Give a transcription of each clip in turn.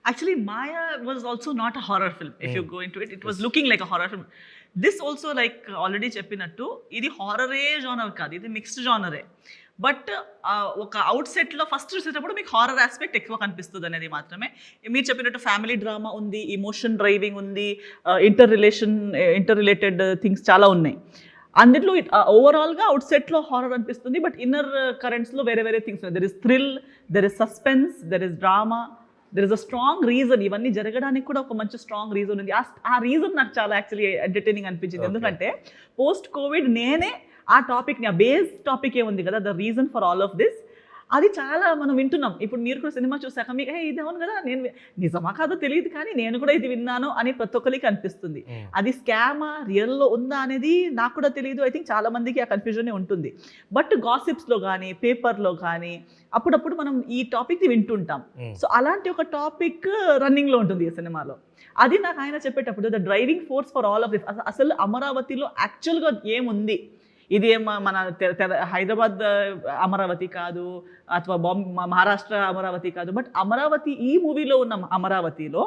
Actually, Maya was also not a horror film. If you go into it, it was looking like a horror film. This also, like already చెప్పినట్టు, ఇది హారరే genre కాదు, ఇది mixed జానరే. But ఒక out సెట్లో first చూసేటప్పుడు మీకు horror aspect ఎక్కువ కనిపిస్తుంది అనేది మాత్రమే. మీరు చెప్పినట్టు ఫ్యామిలీ డ్రామా ఉంది, ఇమోషన్ డ్రైవింగ్ ఉంది, ఇంటర్ రిలేటెడ్ థింగ్స్ చాలా ఉన్నాయి. అందులో ఓవరాల్గా అవుట్ సెట్లో హారర్ అనిపిస్తుంది, బట్ ఇన్నర్ కరెంట్స్లో వేరే వేరే థింగ్స్ ఉన్నాయి. There is thrill, there is suspense, there is drama, there is a strong reason. ఇవన్నీ జరగడానికి కూడా ఒక మంచి స్ట్రాంగ్ రీజన్ ఉంది. ఆ రీజన్ నాకు చాలా యాక్చువల్లీ ఎంటర్టైనింగ్ అనిపించింది. ఎందుకంటే పోస్ట్ కోవిడ్ నేనే ఆ టాపిక్ని, ఆ బేస్ టాపిక్ ఏముంది కదా, the reason for all of this, అది చాలా మనం వింటున్నాం. ఇప్పుడు మీరు కూడా సినిమా చూసాక మీకు ఇది అవును కదా, నేను నిజమా కాదో తెలియదు కానీ నేను కూడా ఇది విన్నాను అని ప్రతి ఒక్కరికి అనిపిస్తుంది. అది స్కామా రియల్లో ఉందా అనేది నాకు కూడా తెలియదు. ఐ థింక్ చాలా మందికి ఆ కన్ఫ్యూజనే ఉంటుంది. బట్ గాసిప్స్లో కానీ పేపర్లో కానీ అప్పుడప్పుడు మనం ఈ టాపిక్ని వింటుంటాం. సో అలాంటి ఒక టాపిక్ రన్నింగ్లో ఉంటుంది ఈ సినిమాలో. అది నాకు ఆయన చెప్పేటప్పుడు the driving force for all of this, అసలు అమరావతిలో యాక్చువల్గా ఏముంది, ఇది మన హైదరాబాద్ అమరావతి కాదు, ಅಥವಾ మహారాష్ట్ర అమరావతి కాదు, బట్ అమరావతి, ఈ మూవీలో ఉన్న అమరావతిలో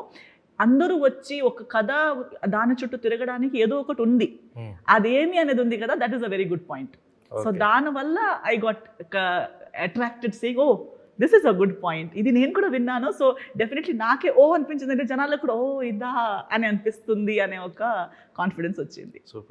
అందరూ వచ్చి ఒక కథ దాని చుట్టూ తిరగడానికి ఏదో ఒకటి ఉంది. అదేమి అనేది ఉంది కదా, that is a very good point. So దానివల్ల I got attracted saying, oh this is a good point, ఇది నేను కూడా విన్నాను. సో డెఫినెట్లీ నాకే అనిపించింది, అంటే జనాలకు కూడా ఇదా అని అనిపిస్తుంది అనే ఒక కాన్ఫిడెన్స్ వచ్చింది. సూపర్.